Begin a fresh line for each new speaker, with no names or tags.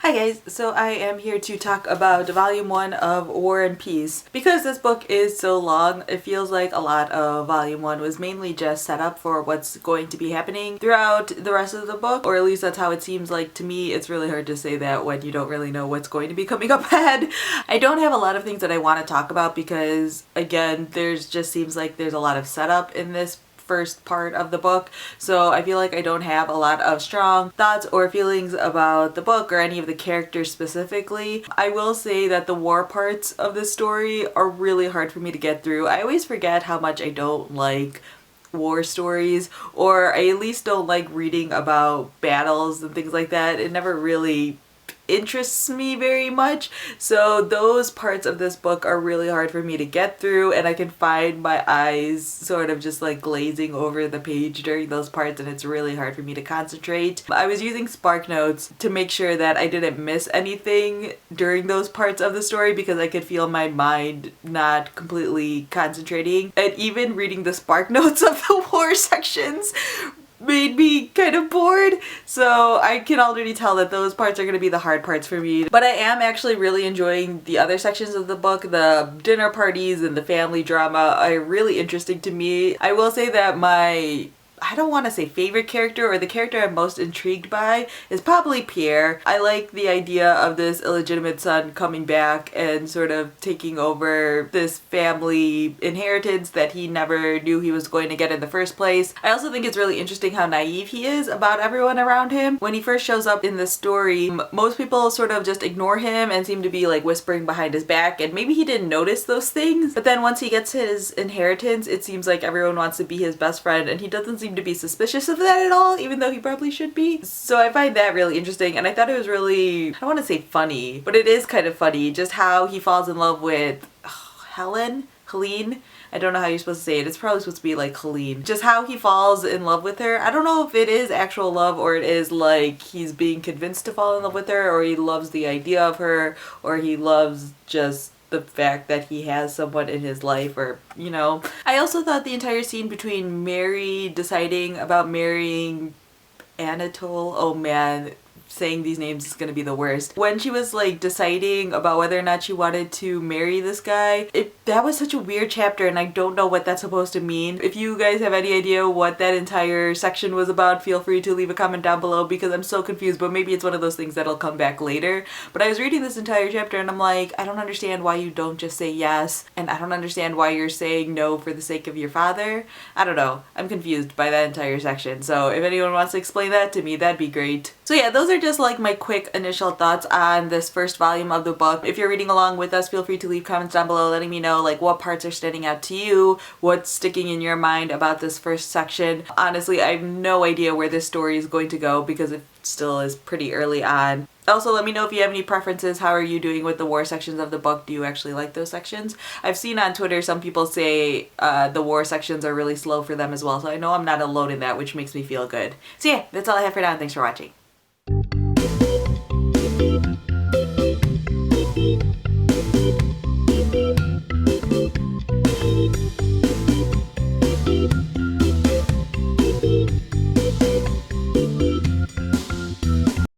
Hi guys, so I am here to talk about Volume 1 of War and Peace. Because this book is so long, it feels like a lot of Volume 1 was mainly just set up for what's going to be happening throughout the rest of the book, or at least that's how it seems like to me. It's really hard to say that when you don't really know what's going to be coming up ahead. I don't have a lot of things that I want to talk about because, again, there's just seems like there's a lot of setup in this first part of the book, so I feel like I don't have a lot of strong thoughts or feelings about the book or any of the characters specifically. I will say that the war parts of this story are really hard for me to get through. I always forget how much I don't like war stories, or I at least don't like reading about battles and things like that. It never really interests me very much, so those parts of this book are really hard for me to get through, and I can find my eyes sort of just like glazing over the page during those parts, and it's really hard for me to concentrate. I was using Spark Notes to make sure that I didn't miss anything during those parts of the story because I could feel my mind not completely concentrating, and even reading the Spark Notes of the war sections made me kind of bored, so I can already tell that those parts are going to be the hard parts for me. But I am actually really enjoying the other sections of the book. The dinner parties and the family drama are really interesting to me. I will say that I don't want to say favorite character, or the character I'm most intrigued by, is probably Pierre. I like the idea of this illegitimate son coming back and sort of taking over this family inheritance that he never knew he was going to get in the first place. I also think it's really interesting how naive he is about everyone around him. When he first shows up in the story, most people sort of just ignore him and seem to be like whispering behind his back, and maybe he didn't notice those things. But then once he gets his inheritance, it seems like everyone wants to be his best friend, and he doesn't seem to be suspicious of that at all, even though he probably should be. So I find that really interesting, and I thought it was really, I don't want to say funny, but it is kind of funny just how he falls in love with Helene? I don't know how you're supposed to say it. It's probably supposed to be like Helene. Just how he falls in love with her. I don't know if it is actual love, or it is like he's being convinced to fall in love with her, or he loves the idea of her, or he loves just the fact that he has someone in his life, or, you know. I also thought the entire scene between Mary deciding about marrying Anatole, oh man, saying these names is gonna be the worst. When she was like deciding about whether or not she wanted to marry this guy, that was such a weird chapter, and I don't know what that's supposed to mean. If you guys have any idea what that entire section was about, feel free to leave a comment down below because I'm so confused, but maybe it's one of those things that'll come back later. But I was reading this entire chapter and I'm like, I don't understand why you don't just say yes, and I don't understand why you're saying no for the sake of your father. I don't know. I'm confused by that entire section, so if anyone wants to explain that to me, that'd be great. So yeah, those are just like my quick initial thoughts on this first volume of the book. If you're reading along with us, feel free to leave comments down below letting me know like what parts are standing out to you, what's sticking in your mind about this first section. Honestly, I have no idea where this story is going to go because it still is pretty early on. Also, let me know if you have any preferences. How are you doing with the war sections of the book? Do you actually like those sections? I've seen on Twitter some people say the war sections are really slow for them as well, so I know I'm not alone in that, which makes me feel good. So yeah, that's all I have for now. Thanks for watching.